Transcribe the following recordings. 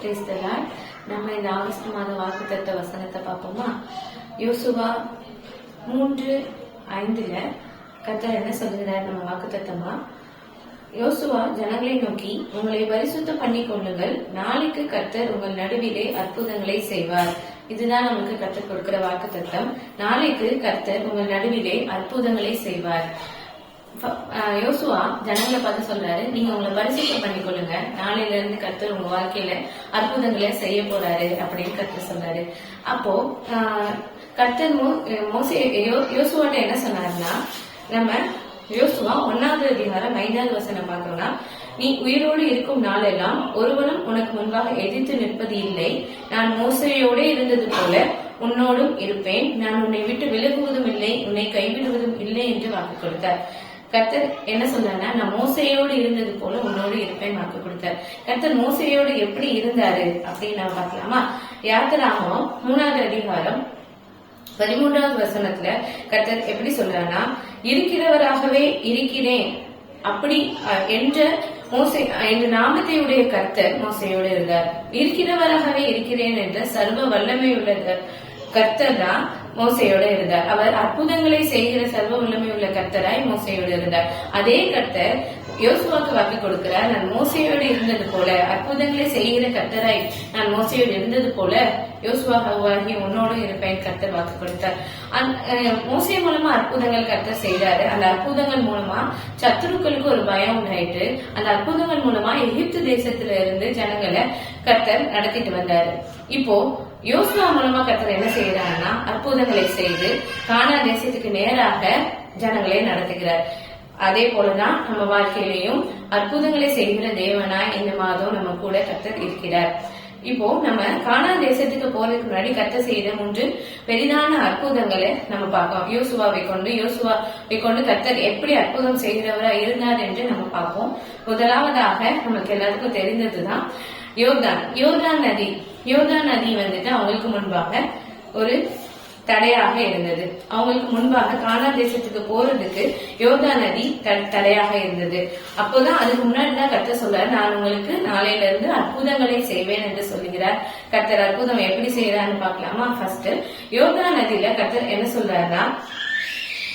Praise the Lord. நம்ம இந்த August மாத வாக்குத்தத்த வசனத்தை பார்ப்போமா? யோசுவா 3:5 கர்த்தர் என்ன சொல்லுகிறார்? நம்ம வாக்குத்தத்தமா, யோசுவா ஜனங்களை நோக்கி, உங்களை பரிசுத்தம் பண்ணி கொள்ளுங்கள், நாளைக்கு கர்த்தர் உங்கள் நடுவிலே அற்புதங்களை செய்வார். இதுதான் நமக்கு கர்த்தர் கொடுக்கிற வாக்குத்தத்தம். நாளைக்கு கர்த்தர் உங்கள் நடுவிலே அற்புதங்களை செய்வார். யோசுவா ஜனங்களை பார்த்து சொல்றாரு, நீங்க உங்களை பரிசுத்தம் பண்ணி கொள்ளுங்க, நாளையில இருந்து கர்த்தர் உங்க வாழ்க்கையில அற்புதங்களை செய்ய போறாரு அப்படின்னு கர்த்தர் சொல்றாரு. அப்போ கர்த்தர் யோசுவாட்ட என்ன சொன்னாருன்னா, நம்ம யோசுவா 1வது அதிகாரம் 5வது வசனம் பார்த்தோம்னா, நீ உயிரோடு இருக்கும் நாளெல்லாம் ஒருவனும் உனக்கு முன்பாக எதிர்த்து நிற்பது இல்லை. நான் மோசேயோட இருந்தது போல உன்னோடும் இருப்பேன். நான் உன்னை விட்டு விலகுவதும் இல்லை, உன்னை கைவிடுவதும் இல்லை என்று வாக்கு கொடுத்தார். கர்த்தர் என்ன சொல்றாருன்னா, நான் மோசையோடு இருந்தது போல உன்னோடு இருப்பேன் வாக்கு கொடுத்தார். கர்த்தர் மோசையோடு எப்படி இருந்தாரு அப்படின்னு நான் பார்க்கலாமா? யாத்திராகமம் 3வது அதிகாரம் 13வது வசனத்துல கர்த்தர் எப்படி சொல்றாருன்னா, இருக்கிறவராகவே இருக்கிறேன் அப்படி என்ற நாமத்தையுடைய கர்த்தர் மோசையோடு இருந்தார். இருக்கிறவராகவே இருக்கிறேன் என்ற சர்வ வல்லமை உள்ள கர்த்தர் தான் மோசையோட இருந்தார். அவர் அற்புதங்களை செய்கிற சர்வ வல்லமை உள்ள கர்த்தராய் மோசையோடு இருந்தார். அதே கர்த்தர் யோசுவாக்கு வாக்கு கொடுக்கிறார், நான் மோசையோடு இருந்தது போல, அற்புதங்களை செய்கிற கர்த்தராய் நான் மோசையோடு இருந்தது போல யோசுவாகி உன்னோடு இருப்பேன் கர்த்தர் வாக்கு கொடுத்தார். மோசை மூலமா அற்புதங்கள் கர்த்தர் செய்தாரு. அந்த அற்புதங்கள் மூலமா சத்துருக்களுக்கு ஒரு பயம் உண்டாயிட்டு, அந்த அற்புதங்கள் மூலமா எகிப்து தேசத்துல இருந்து ஜனங்களை கர்த்தர் நடத்திட்டு வந்தாரு. இப்போ யோசுவா மூலமா கர்த்தர் என்ன செய்யறாருன்னா, அற்புதங்களை செய்து கானான் தேசத்துக்கு நேராக ஜனங்களை நடத்துகிறார். அதே போலதான் நம்ம வாழ்க்கையிலையும் அற்புதங்களை செய்கிற தேவனாய் இந்த மாதம் நம்ம கூட கர்த்தர் இருக்கிறார். இப்போ நம்ம கானான் தேசத்துக்கு போறதுக்கு முன்னாடி கர்த்தர் செய்த 3 பெரிதான அற்புதங்களை நம்ம பார்ப்போம். யோசுவாவை கொண்டு கர்த்தர் எப்படி அற்புதம் செய்கிறவரா இருந்தார் என்று நம்ம பார்ப்போம். முதலாவதாக நமக்கு எல்லாருக்கும் தெரிந்ததுதான் யோர்தான் நதி வந்துட்டு அவங்களுக்கு முன்பாக ஒரு தடையாக இருந்தது. அவங்களுக்கு முன்பாக கானான் தேசத்துக்கு போறதுக்கு யோர்தான் நதி தடையாக இருந்தது. அப்போதான் அதுக்கு முன்னாடிதான் கர்த்தர் சொல்றாரு, நான் உங்களுக்கு நாளையில இருந்து அற்புதங்களை செய்வேன் என்று சொல்லுகிறார். கர்த்தர் அற்புதம் எப்படி செய்யறான்னு பாக்கலாமா? ஃபர்ஸ்ட் யோர்தான் நதியில கர்த்தர் என்ன சொல்றாருன்னா,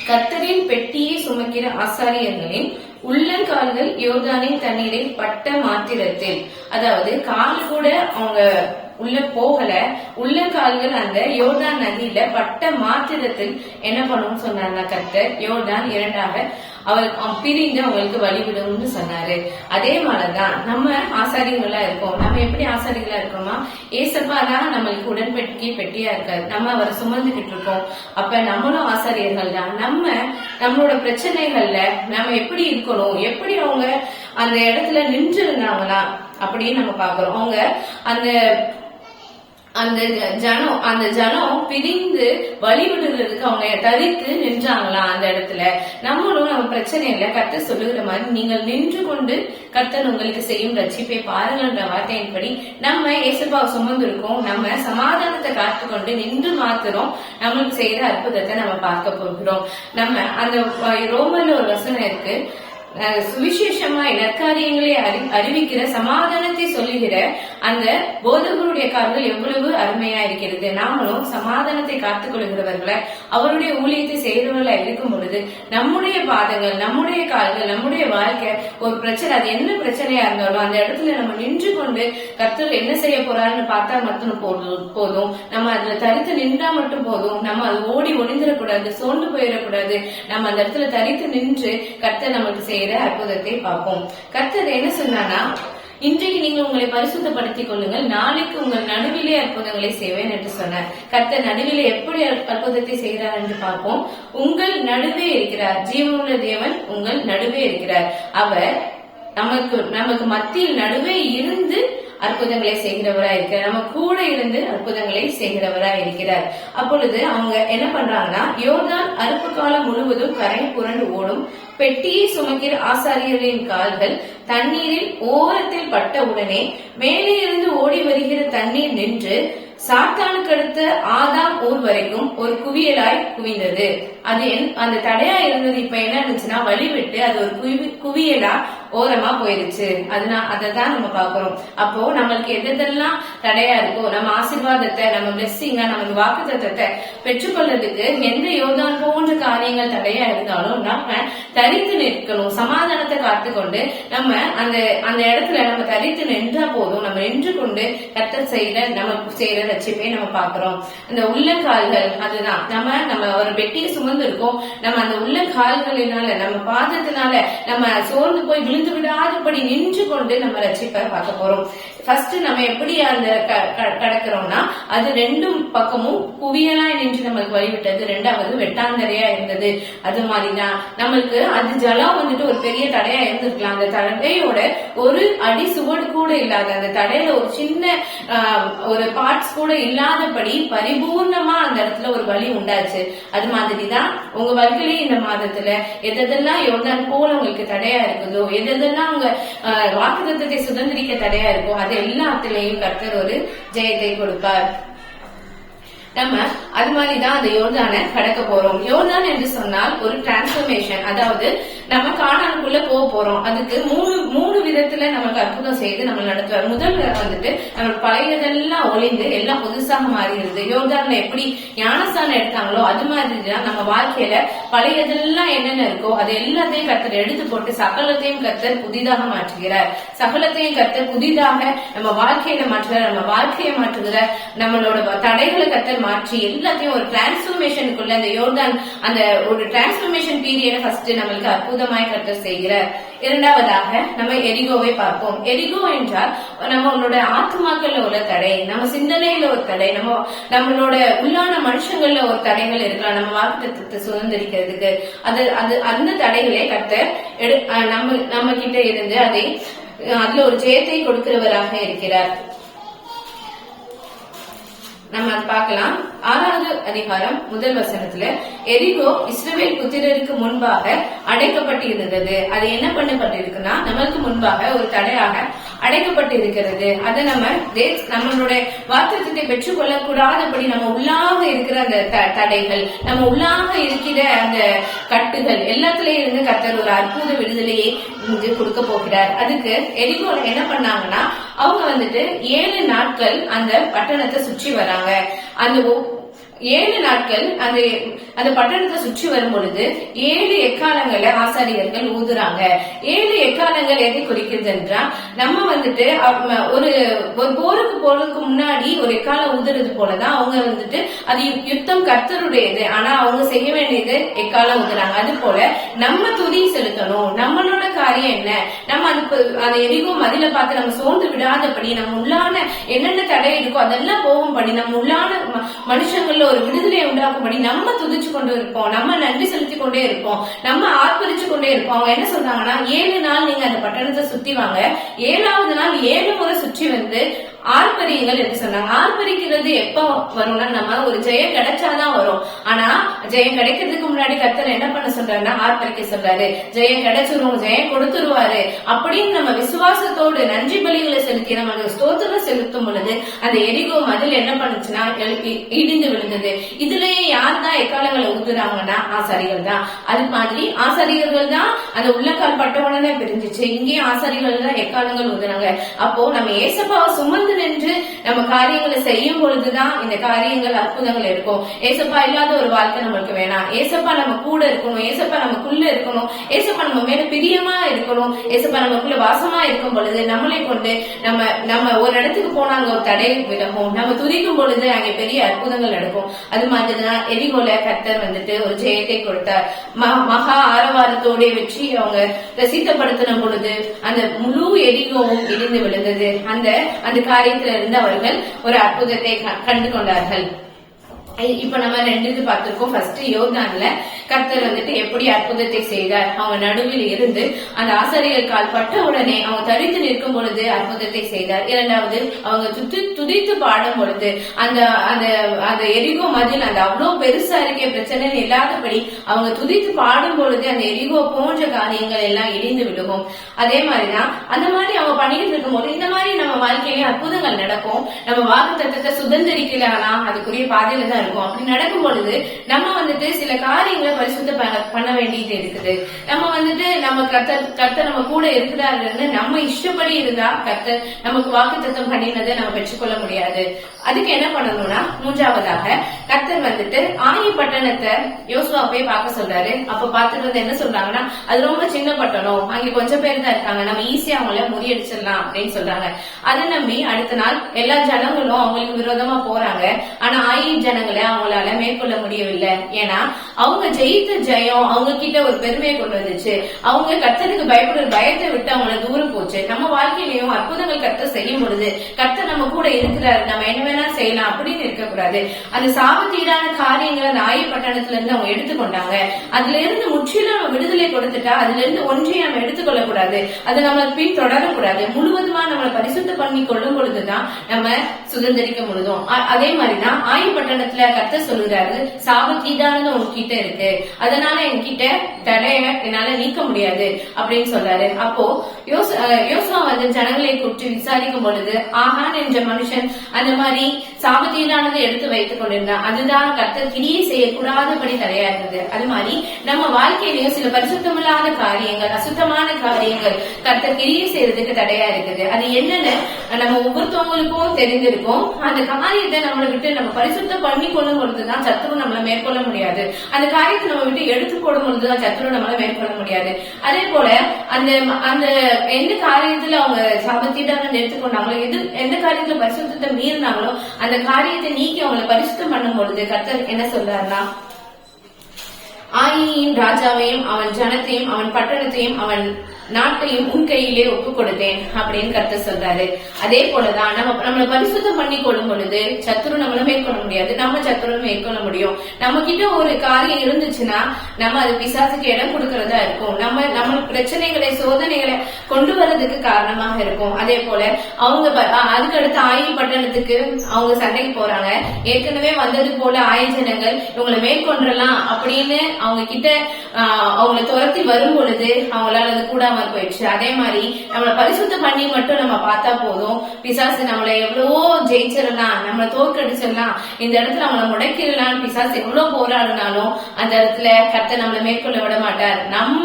கர்த்தரின் பெட்டியை சுமக்கிற ஆசாரியர்களின் உள்ளங்கால்கள் யோர்தானின் தண்ணீரில் பட்ட மாத்திரத்தில், அதாவது கால் கூட அவங்க உள்ள போகல, உள்ளங்கால்கள் அந்த யோர்தான் நதியில பட்ட மாத்திரத்தில் என்ன பண்ணணும்னு சொன்னார்னா கர்த்தர், யோர்தான் 2ஆக அவர் பிரிந்து அவங்களுக்கு வழிவிடும்னு சொன்னாரு. அதே மாதிரிதான் நம்ம ஆசாரியங்களா இருக்கோம். நம்ம எப்படி ஆசாரிகளா இருக்கோமா? ஏசப்பா தான் நம்மளுக்கு உடன்படிக்கை பெட்டியா இருக்காரு. நம்ம அவரை சுமந்துகிட்டு இருக்கோம். அப்ப நம்மளும் ஆசாரியர்கள் தான். நம்மளோட பிரச்சனைகள்ல நம்ம எப்படி இருக்கணும், எப்படி அவங்க அந்த இடத்துல நின்று இருந்தாங்களா அப்படின்னு நம்ம பாக்குறோம். அவங்க அந்த ஜனம் பிரிந்து வழிவிடுறதுக்கு அவங்க தரித்து நின்றாங்களா அந்த இடத்துல. நம்மளும் நம்ம பிரச்சனையில கர்த்தர் சொல்லுகிற மாதிரி, நீங்கள் நின்று கொண்டு கர்த்தர் உங்களுக்கு செய்யும் ரட்சிப்பை பாருங்கன்ற வார்த்தையின்படி நம்ம ஏசப்பாவை சுமந்து இருக்கோம். நம்ம சமாதானத்தை காத்துக்கொண்டு நின்று மாத்திரம் நம்மளுக்கு செய்யற அற்புதத்தை நம்ம பார்க்க போகிறோம். நம்ம அந்த ரோமர்ல ஒரு வசனம் இருக்கு, சுவிசேஷமாய் நற்காரியங்களை அறிவிக்கிற சமாதானத்தை சொல்லுகிற அந்த போதகருடைய கால்கள் எவ்வளவு அருமையா இருக்கிறது. நாமளும் சமாதானத்தை காத்துக் கொள்கிறவர்களை, அவருடைய ஊழியத்தை செய்கிறவர்களா இருக்கும் பொழுது நம்முடைய பாதங்கள், நம்முடைய கால்கள், நம்முடைய வாழ்க்கை ஒரு பிரச்சனை, அது என்ன பிரச்சனையா இருந்தாலும் அந்த இடத்துல நம்ம நின்று கொண்டு கர்த்தர் என்ன செய்ய போறாருன்னு பார்த்தா மட்டும் போதும். நம்ம அதுல தரித்து நின்றா மட்டும் போதும். நம்ம அது ஓடி ஒளிந்துடக்கூடாது, சோர்ந்து போயிடக்கூடாது. நம்ம அந்த இடத்துல தரித்து நின்று கர்த்தர் நமக்கு செய்ய அற்புதத்தை பார்ப்போம். கர்த்தர் என்ன சொன்னானா, இன்றைக்கு நீங்கள் உங்களை பரிசுத்தப்படுத்திக் கொள்ளுங்கள், நாளைக்கு உங்கள் நடுவிலே அற்புதங்களை செய்வேன் என்று சொன்னார். கர்த்தர் நடுவிலே எப்படி அற்புதத்தை செய்கிறார் என்று பார்ப்போம். உங்கள் நடுவே இருக்கிறார், ஜீவனுள்ள தேவன் உங்கள் நடுவே இருக்கிறார். அவர் நமக்கு மத்தியில் நடுவே இருந்து அற்புதங்களை செய்கிறவரா இருக்கிறார். நம்ம கூட இருந்து அற்புதங்களை செய்கிறவரா இருக்கிறார். அப்பொழுது அவங்க என்ன பண்றாங்கன்னா, யோர்தான் அறுப்பு காலம் முழுவதும் கரை புரண்டு ஓடும். பெட்டியை சுமக்கிற ஆசாரியர்களின் கால்கள் தண்ணீரில் ஓரத்தில் பட்ட உடனே மேலே இருந்து ஓடி வருகிற தண்ணீர் நின்று சாத்தானுக்கு அடுத்த ஆதாம் ஊர் வரைக்கும் ஒரு குவியலாய் குவிந்தது. அது அந்த தடையா இருந்தது இப்ப என்ன இருந்துச்சுன்னா, வழிவிட்டு அது ஒரு குவியலா ஓரமா போயிருச்சு. அததான் நம்ம பாக்குறோம். அப்போ நம்மளுக்கு எதெல்லாம் தடையா இருக்கோ, நம்ம ஆசீர்வாதத்தை, நம்ம பிளெஸிங்க, நமக்கு வாக்குத்தத்தத்தை பெற்றுக்கொள்றதுக்கு எந்த யோர்தான் போன்ற காரியங்கள் தடையா இருந்தாலும் நம்ம தரித்து நிற்கணும். சமாதானத்தை காத்துக்கொண்டு நம்ம அந்த இடத்துல நம்ம தரித்து நின்றா போதும். நம்ம நின்று கொண்டு கர்த்தர் நமக்கு செய்யற ரட்சிப்பை நம்ம பாக்குறோம். அந்த உள்ளங்கால்கள், அதுதான் நம்ம ஒரு பெட்டியை சுமந்து இருக்கோம். நம்ம அந்த உள்ளங்கால்களினால, நம்ம பாதத்தினால நம்ம சோர்ந்து போய் விழுந்து விடாதபடி நின்று கொண்டு நம்ம ரட்சிப்பை பார்க்க போறோம். ஃபர்ஸ்ட் நம்ம எப்படி அந்த கடக்கிறோம்னா, அது ரெண்டும் பக்கமும் குவியலாய் நின்று நம்மளுக்கு வழிவிட்டது. ரெண்டாவது வெட்டாந்தரையா இருந்தது. அது மாதிரிதான் நம்மளுக்கு அது ஜலம் வந்துட்டு ஒரு பெரிய தடையா இருந்திருக்கலாம். அந்த தடையோட ஒரு அடி சுவடு கூட இல்லாத, அந்த தடையில ஒரு சின்ன ஒரு பார்ட்ஸ் கூட இல்லாதபடி பரிபூர்ணமா அந்த இடத்துல ஒரு வழி உண்டாச்சு. அது மாதிரிதான் உங்க வாழ்க்கையிலே இந்த மாதத்துல எதெல்லாம் யோர்தான் போல உங்களுக்கு தடையா இருக்குதோ, எதெல்லாம் உங்க வாக்குத்தத்தத்தை சுதந்திரிக்க தடையா இருக்கோ, அது எல்லாத்திலையும் கர்த்தர் ஒரு ஜெயத்தை கொடுப்பார். நம்ம அது மாதிரிதான் அந்த யோர்தானை கடக்க போறோம். யோர்தான் என்று சொன்னால் ஒரு டிரான்ஸ்பர்மேஷன், அதாவது நம்ம கானானுக்குள்ள போக போறோம். அதுக்கு மூணு விதத்துல நமக்கு அற்புதம் செய்து நம்ம நடத்துவார். முதல் வந்துட்டு நம்ம பழையதெல்லாம் ஒளிந்து எல்லாம் புதுசாக மாறிடுது. யோர்தான்ல எப்படி ஞானஸ்தானம் எடுத்தாங்களோ அது மாதிரிதான் நம்ம வாழ்க்கையில பழையதெல்லாம் என்னென்ன இருக்கோ அது எல்லாத்தையும் கர்த்தர் எடுத்து போட்டு சகலத்தையும் கர்த்தர் புதிதாக மாற்றுகிறார். சகலத்தையும் கர்த்தர் புதிதாக நம்ம வாழ்க்கையில மாற்றுகிறார். நம்ம வாழ்க்கையை மாற்றுகிறார். நம்மளோட தடைகளை கர்த்தர் மாற்றி எல்லாத்தையும் ஒரு டிரான்ஸ்பர்மேஷனுக்குள்ள அந்த யோர்தான் அந்த ஒரு டிரான்ஸ்பர்மேஷன் பீரியட் ஃபர்ஸ்ட் நம்மளுக்கு அற்புதமாய் கர்த்தர் செய்கிறார். இரண்டாவதாக நம்ம எரிகோவை பார்ப்போம். எரிகோ என்றால் நம்மளோட ஆத்மாக்கள்ல உள்ள தடை, நம்ம சிந்தனையில ஒரு தடை, நம்மளோட உள்ளான மனுஷங்கள்ல ஒரு தடைகள் இருக்கலாம். நம்ம வாக்குத்தத்தத்தை சுதந்திரிக்கிறதுக்கு அந்த தடைகளே கர்த்தர் நம்ம கிட்ட இருந்து அதுல ஒரு ஜெயத்தை கொடுக்கிறவராக இருக்கிறார். நம்ம பார்க்கலாம். 6வது அதிகாரம் 1 வசனத்துல எரிகோ இஸ்ரவேல் புத்திரருக்கு முன்பாக அடைக்கப்பட்டு இருந்தது. அது என்ன பண்ணப்பட்டிருக்குன்னா, நம்மளுக்கு முன்பாக ஒரு தடையாக அடைக்கப்பட்டு இருக்கிறது. அதை நம்மளுடைய வாக்குத்தத்தத்தை பெற்றுக் கொள்ளக்கூடாதபடி நம்ம உள்ளாக இருக்கிற அந்த தடைகள், நம்ம உள்ளாக இருக்கிற அந்த கட்டுகள் எல்லாத்திலேயே இருந்து கர்த்தர் ஒரு அற்புத விடுதலையை இங்கு கொடுக்க போகிறார். அதுக்கு எரிகோல என்ன பண்ணாங்கன்னா, அவங்க வந்துட்டு 7 நாட்கள் அந்த பட்டணத்தை சுற்றி வராங்க. அந்த 7 நாட்கள் அந்த பட்டணத்தை சுற்றி வரும் பொழுது 7 எக்காலங்களை ஆசாரியர்கள் ஊதுறாங்க. 7 எக்காலங்கள் எதை குறிக்கிறது என்றால், நம்ம வந்துட்டு ஒரு போருக்கு போறதுக்கு முன்னாடி ஒரு எக்காலம் ஊதுறது போலதான் அவங்க வந்துட்டு அது யுத்தம் கர்த்தருடையது. ஆனா அவங்க செய்ய வேண்டியது எக்காலம் ஊதுறாங்க. அது போல நம்ம துதி செலுத்தணும். நம்மளோட காரியம் என்ன, நம்ம அந்த எரிகோ மதில பார்த்து நம்ம சோர்ந்து விடாதபடி, நம்ம உள்ளான என்னென்ன தடை இருக்கோ அதெல்லாம் போகும்படி, நம்ம உள்ளான மனுஷங்கள்ல ஒரு விடுதலை உண்டாக்கும்படி நம்ம துதிச்சு கொண்டு இருப்போம். நம்ம நன்றி செலுத்தி கொண்டே இருப்போம். நம்ம ஆர்ப்பரிச்சு கொண்டே இருப்போம். அவங்க என்ன சொல்றாங்கன்னா, 7 நாள் நீங்க அந்த பட்டணத்தை சுத்தி வாங்க, 7வது நாள் 7 முறை சுற்றி வந்து ஆர்ப்பரியுங்கள் என்று சொன்னாங்க. ஆர்ப்பரிக்கிறது எப்ப வரும்னா, நம்ம ஒரு ஜெயம் கிடைச்சாதான் வரும். ஆனா ஜெயம் கிடைக்கிறதுக்கு முன்னாடி கர்த்தர் என்ன பண்ண சொல்றாருன்னா, ஆர்ப்பரிக்க சொல்றாரு. ஜெயம் கிடைச்சிரும், ஜெயம் கொடுத்துருவாரு அப்படின்னு நம்ம விசுவாசத்தோடு நன்றி பலிகளை செலுத்தி நம்ம ஸ்தோத்திரம் செலுத்தும் பொழுது அந்த எரிகோ மதில் என்ன பண்ணுச்சுன்னா இடிந்து விழுந்தது. இதுலயே யார் தான் எக்காலங்களை ஊதுறாங்கன்னா, ஆசாரிகள் தான். அது மாதிரி ஆசாரியர்கள் தான் அந்த உள்ளக்கால் பட்ட உடனே பிரிஞ்சிச்சு. இங்கேயும் ஆசாரிகள் தான் எக்காலங்கள் ஊதுறாங்க. அப்போ நம்ம ஏசப்பாவை சுமந்து நின்று நம்ம காரியங்களை செய்யும் பொழுதுதான் இந்த காரியங்கள் அற்புதங்கள் இருக்கும். ஏசப்பா இல்லாத ஒரு வாழ்க்கை நம்மளுக்கு வேணாம். ஏசப்பா நம்ம கூட இருக்கணும். ஏசப்பா நமக்குள்ள இருக்கணும். ஏசப்பா நம்ம மேல பிரியமா இருக்கணும். ஏசப்பா நமக்குள்ள வாசமா இருக்கும் பொழுது நம்மளை கொண்டு நம்ம ஒரு இடத்துக்கு போனா அங்க ஒரு தடை விலகும். நம்ம துதிக்கும் பொழுது அங்கே பெரிய அற்புதங்கள் நடக்கும். அது மாதிரிதான் எரிகோல கர்த்தர் வந்துட்டு ஒரு ஜெயத்தை கொடுத்தார். மகா ஆரவாரத்தோட வெற்றி அவங்க ரசித்தப்படுத்தின பொழுது அந்த முழு எரிகோவும் இடிந்து விழுந்தது. அந்த காரியத்துல இருந்து அவர்கள் ஒரு அற்புதத்தை கண்டு கொண்டார்கள். இப்ப நம்ம 2 இது பார்த்திருக்கோம். ஃபர்ஸ்ட் யோர்தான்ல கர்த்தர் வந்துட்டு எப்படி அற்புதத்தை செய்தார். அவங்க நடுவில் இருந்து அந்த ஆசாரியர்கள் கால் பட்ட உடனே அவங்க தரித்து நிற்கும் பொழுது அற்புதத்தை செய்தார். இரண்டாவது அவங்க துதித்து பாடும் பொழுது அந்த எரிகோ மதில் அந்த அவ்வளவு பெருசா இருக்க பிரச்சனை இல்லாதபடி அவங்க துதித்து பாடும் பொழுது அந்த எரிகோ போன்ற காரியங்கள் எல்லாம் இடிந்து விழுகும். அதே மாதிரிதான் அந்த மாதிரி அவங்க பண்ணிட்டு இருக்கும் போது இந்த மாதிரி நம்ம வாழ்க்கையில அற்புதங்கள் நடக்கும். நம்ம வாக்குத்தத்தத்தை சுதந்திரிக்கலனா அதுக்குரிய பாதையில தான் இருக்கும். அப்படி நடக்கும் பொழுது நம்ம வந்துட்டு சில காரியங்களை பரிசுத்த பண்ண வேண்டியது இருக்குது. நம்ம வந்துட்டு நம்ம கர்த்தர் நம்ம கூட இருக்கிறாருன்னு நம்ம இஷ்டப்படி இருந்தா கர்த்தர் நமக்கு வாக்குத்தத்தம் பண்ணினதை நம்ம பெற்றுக்கொள்ள முடியாது. அதுக்கு என்ன பண்ணணும்னா, மூன்றாவதாக கர்த்தர் வந்துட்டு ஆயி பட்டணத்தை யோசுவா போய் பார்க்க சொல்றாரு. அப்ப பார்த்துட்டு வந்து என்ன சொல்றாங்கன்னா, அது ரொம்ப சின்ன பட்டணம், அங்க கொஞ்சம் பேர் தான் இருக்காங்க, நம்ம ஈஸியா அவங்கள முறியடிச்சிடலாம் அப்படின்னு சொல்றாங்க. அதை நம்பி அடுத்த நாள் எல்லா ஜனங்களும் அவங்களுக்கு விரோதமா போறாங்க. ஆனா ஆயி ஜனங்களை அவங்களால மேற்கொள்ள முடியவில்லை. ஏன்னா அவங்க ஜெயித்த ஜெயம் அவங்க கிட்ட ஒரு பெருமையை கொண்டு வந்துச்சு. அவங்க கர்த்தருக்கு பயப்படுற பயத்தை விட்டு அவங்கள தூரம் போச்சு. நம்ம வாழ்க்கையிலையும் அற்புதங்கள் கர்த்தர் செய்யும் பொழுது கர்த்தர் நம்ம கூட இருக்கிறாரு, நம்ம என்ன வேணா செய்யலாம் அப்படின்னு இருக்கக்கூடாது. அந்த சாபத்தீடான காரியங்களை அந்த ஆயி பட்டணத்துல இருந்து அவங்க எடுத்துக்கொண்டாங்க. அதுல இருந்து முற்றிலும் விடுதலை கொடுத்துட்டா அதுல இருந்து ஒன்றையும் நம்ம எடுத்துக்கொள்ள கூடாது, அது நம்ம பின் தொடரக்கூடாது. முழுவதுமா நம்மளை பரிசுத்த பண்ணி கொள்ளும் பொழுதுதான் நம்ம சுதந்திரிக்க முடியும். அதே மாதிரிதான் ஆயி பட்டணத்துல கர்த்தர் சொல்லுறாரு, சாபத்தீடானது உங்ககிட்ட இருக்கு, அதனால என்கிட்ட தடைய என்னால நீக்க முடியாது அப்படின்னு சொல்றாரு. அப்போ யோசுவா வந்து ஜனங்களை கூப்பிட்டு விசாரிக்கும் பொழுது ஆகான் என்ற மனுஷன் அந்த மாதிரி சாபத்தீடானதை எடுத்து வைத்துக் கொண்டிருந்தான். அதுதான் கர்த்தர் கிரியை செய்யக்கூடாதபடி தடையா இருந்தது. அது மாதிரி நம்ம வாழ்க்கையிலேயும் சில பரிசுத்தமில்லாத காரியங்கள், அசுத்தமான காரியங்கள் கர்த்தர் கிரியை செய்யறதுக்கு தடையா இருக்குது. அது என்னன்னு நம்ம ஒவ்வொருத்தவங்களுக்கும் தெரிஞ்சிருக்கும். அந்த காரியத்தை நம்மளை விட்டு நம்ம பரிசுத்தம் பண்ணி கொள்ளும் பொழுதுதான் சத்துரு நம்மளை மேற்கொள்ள முடியாது. அந்த காரியத்தை நம்ம விட்டு எடுத்து போடும் பொழுதுதான் சத்துரு நம்மளை மேற்கொள்ள முடியாது. அதே போல அந்த அந்த எந்த காரியத்துல அவங்க சாபத்தீடான எடுத்துக்கொண்டாங்களோ, எந்த காரியத்துல பரிசுத்தத்தை மீறினாங்களோ அந்த காரியத்தை நீக்கி அவங்களை பரிசுத்தம் பண்ணும் பொழுது கர்த்தர் என்ன சொல்றாருன்னா, ஆயியின் ராஜாவையும் அவன் ஜனத்தையும் அவன் பட்டணத்தையும் அவன் நாட்டையும் உன் கையிலே ஒப்பு கொடுத்தேன் அப்படின்னு கர்த்தர் சொல்றாரு. அதே போலதான் நம்மளை பரிசுத்தம் பண்ணி கொள்ளும் பொழுது சத்துரு நம்மள மேற்கொள்ள முடியாது, நம்ம சத்துரு மேற்கொள்ள முடியும். நம்ம கிட்ட ஒரு காரியம் இருந்துச்சுன்னா நம்ம அது பிசாசுக்கு இடம் கொடுக்கறதா இருக்கும். நம்ம பிரச்சனைகளை சோதனைகளை கொண்டு வர்றதுக்கு காரணமாக இருக்கும். அதே போல அவங்க அதுக்கு அடுத்து ஆயி பட்டணத்துக்கு அவங்க சண்டைக்கு போறாங்க. ஏற்கனவே வந்தது போல ஆயுஜனங்கள் இவங்களை மேற்கொண்டலாம் அப்படின்னு அவங்க கிட்ட அவங்களை துரத்தி வரும் பொழுது அவங்களால அது கூட போயிடுச்சு. அதே மாதிரி நம்மளை பரிசுத்தம் பண்ணி மட்டும் நம்ம பார்த்தா போதும், பிசாசு நம்மளை எவ்வளவோ ஜெயிச்சிடலாம், நம்மளை தோற்கடிச்சிடலாம், இந்த இடத்துல நம்மளை முடக்கிடலாம். பிசாசு எவ்வளவு போராடினாலும் அந்த இடத்துல கர்த்தர் நம்மளை மேற்கொள்ள விட மாட்டார். நம்ம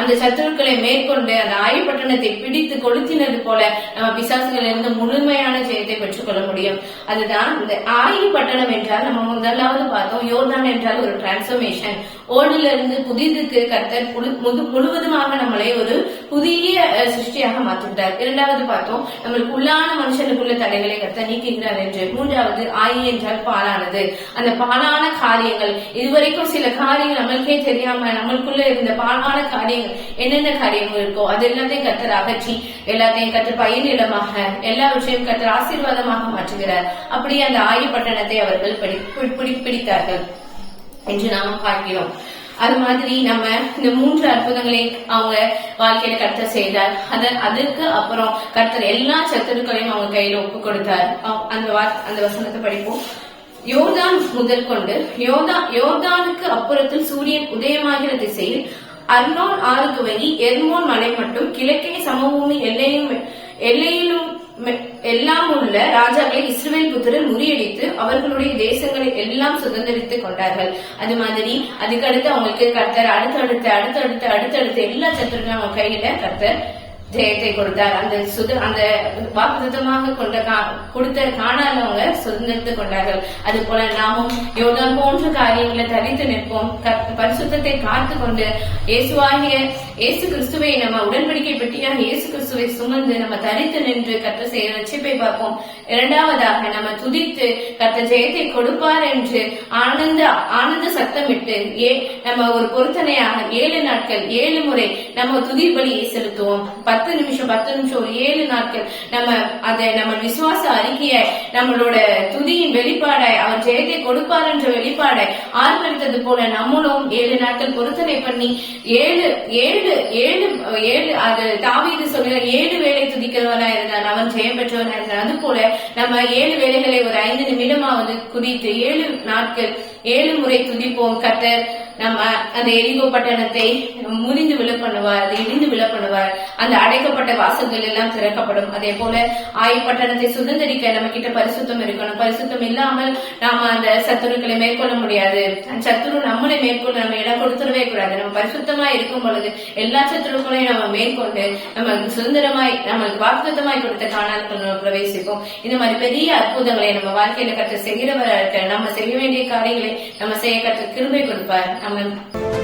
அந்த சத்துருக்களை மேற்கொண்டு அந்த ஆயி பட்டணத்தை பிடித்து கொளுத்தினது போல நம்ம பிசாசுகள் இருந்து முழுமையான ஜெயத்தை பெற்றுக் கொள்ள முடியும். அதுதான் இந்த ஆயி பட்டணம் என்றால் நம்ம முதலாவது பார்த்தோம். யோர்தான் என்றால் ஒரு டிரான்ஸ்பர்மேஷன், ஓல்டுல இருந்து புதிதுக்கு கர்த்தர் முழுவதுமாக நம்மளை ஒரு புதிய சிருஷ்டியாக மாற்றிவிட்டார். இரண்டாவது பார்த்தோம், நம்மளுக்கு உள்ளான மனுஷனுக்குள்ள தடைகளை கர்த்தர் நீக்குகிறார் என்று. மூன்றாவது ஆயி என்றால் பாலானது. அந்த பாலான காரியங்கள், இதுவரைக்கும் சில காரியங்கள் நம்மளுக்கே தெரியாம நம்மளுக்குள்ள இருந்த பாலான காரியங்கள் என்னென்ன காரியங்கள் இருக்கோ அது எல்லாத்தையும் கர்த்தர் அகற்றி எல்லாத்தையும் கர்த்தர் பயனிடமாக எல்லா விஷயம் கர்த்தர் ஆசீர்வாதமாக மாற்றுகிறார். அப்படியே அந்த ஆயி பட்டணத்தை அவர்கள் பிடித்தார்கள் என்று நாம பார்க்கிறோம். அது மாதிரி நம்ம இந்த 3 அற்புதங்களை அவங்க வாழ்க்கையில கர்த்தர் செய்தார். அதுக்கு அப்புறம் கர்த்தர் எல்லா சத்துருக்களையும் அவங்க கையில ஒப்பு கொடுத்தார். அந்த வசனத்தை படிப்போம். யோர்தான் முதல் கொண்டு யோர்தானுக்கு அப்புறத்தில் சூரியன் உதயமாகிற திசையில் அர்னோன் ஆறு துவங்கி எர்மோன் மலை மட்டும் கிழக்கே சமபூமி எல்லையிலும் எல்லாம் உள்ள ராஜாக்களை இஸ்ரவேல் புத்திரர் முறியடித்து அவர்களுடைய தேசங்களை எல்லாம் சுதந்திரித்துக் கொண்டார்கள். அது மாதிரி அதுக்கடுத்து அவங்களுக்கு கர்த்தர் அடுத்தடுத்து எல்லா சத்துருக்கும் அவங்க கையில கர்த்தர் ஜெயத்தை கொடுத்தார். அந்த வாக்குத்தத்தமாக கொடுத்த காணாதவங்க சுதந்திரத்துக் கொண்டார்கள். அது போல நாமும் யோர்தான் போன்ற காரியங்களை தரித்து நிற்போம். பரிசுத்தத்தை காத்து கொண்டு இயேசு கிறிஸ்துவை நம்ம உடன்படிக்கை பெட்டியாக இயேசு கிறிஸ்துவை சுமந்து நம்ம தரித்து நின்று கர்த்தர் செய்ய ரட்சிப்பை பார்ப்போம். இரண்டாவதாக நம்ம துதித்து கர்த்தர் ஜெயத்தை கொடுப்பார் என்று ஆனந்த சத்தமிட்டு நம்ம ஒரு பொருத்தனையாக 7 நாட்கள் 7 முறை நம்ம துதி பலியை செலுத்துவோம். 10 நிமிஷம் ஒரு 7 நாட்கள் நம்ம விசுவாச அறிக்கையை நம்மளோட துதியின் வெளிப்பாடாய் அவர் ஜெயத்தை கொடுப்பார் என்ற வெளிப்பாடாய் ஆர்ப்பரித்தது போல நம்மளும் 7 நாட்கள் பொருத்தனை பண்ணி 7 அது தாவீது சொல்கிற 7 வேளை துதிக்கிறவனா இருந்தான், அவன் ஜெயம் பெற்றவனா இருந்தான். அது போல நம்ம 7 வேளைகளை ஒரு 5 நிமிடமாவது குறித்து 7 நாட்கள் 7 முறை துதிப்போம். கர்த்தர் நம்ம அந்த எரிகோ பட்டணத்தை முறிந்து விழ பண்ணுவார், அதை இடிந்து விழ பண்ணுவார். அந்த அடைக்கப்பட்ட வாசல்கள் எல்லாம் திறக்கப்படும். அதே போல பட்டணத்தை சுதந்திரிக்க நம்ம கிட்ட பரிசுத்தம் இருக்கணும். பரிசுத்தம் இல்லாமல் நாம அந்த சத்துருக்களை மேற்கொள்ள முடியாது. சத்துரு நம்மளை மேற்கொள்ள நம்ம இடம் கொடுத்துடவே கூடாது. நம்ம பரிசுத்தமா இருக்கும் பொழுது எல்லா சத்துருக்களையும் நம்ம மேற்கொண்டு நமக்கு சுதந்திரமாய் நம்மளுக்கு வாக்குத்தமாய் கொடுத்த காணாக்கள் நம்ம பிரவேசிப்போம். இந்த மாதிரி பெரிய அற்புதங்களை நம்ம வாழ்க்கையில கற்று செய்கிறவராக இருக்க நம்ம செய்ய வேண்டிய காரியங்களை நம்ம செய்ய கற்று கிருபை கொடுப்பார். நம்ம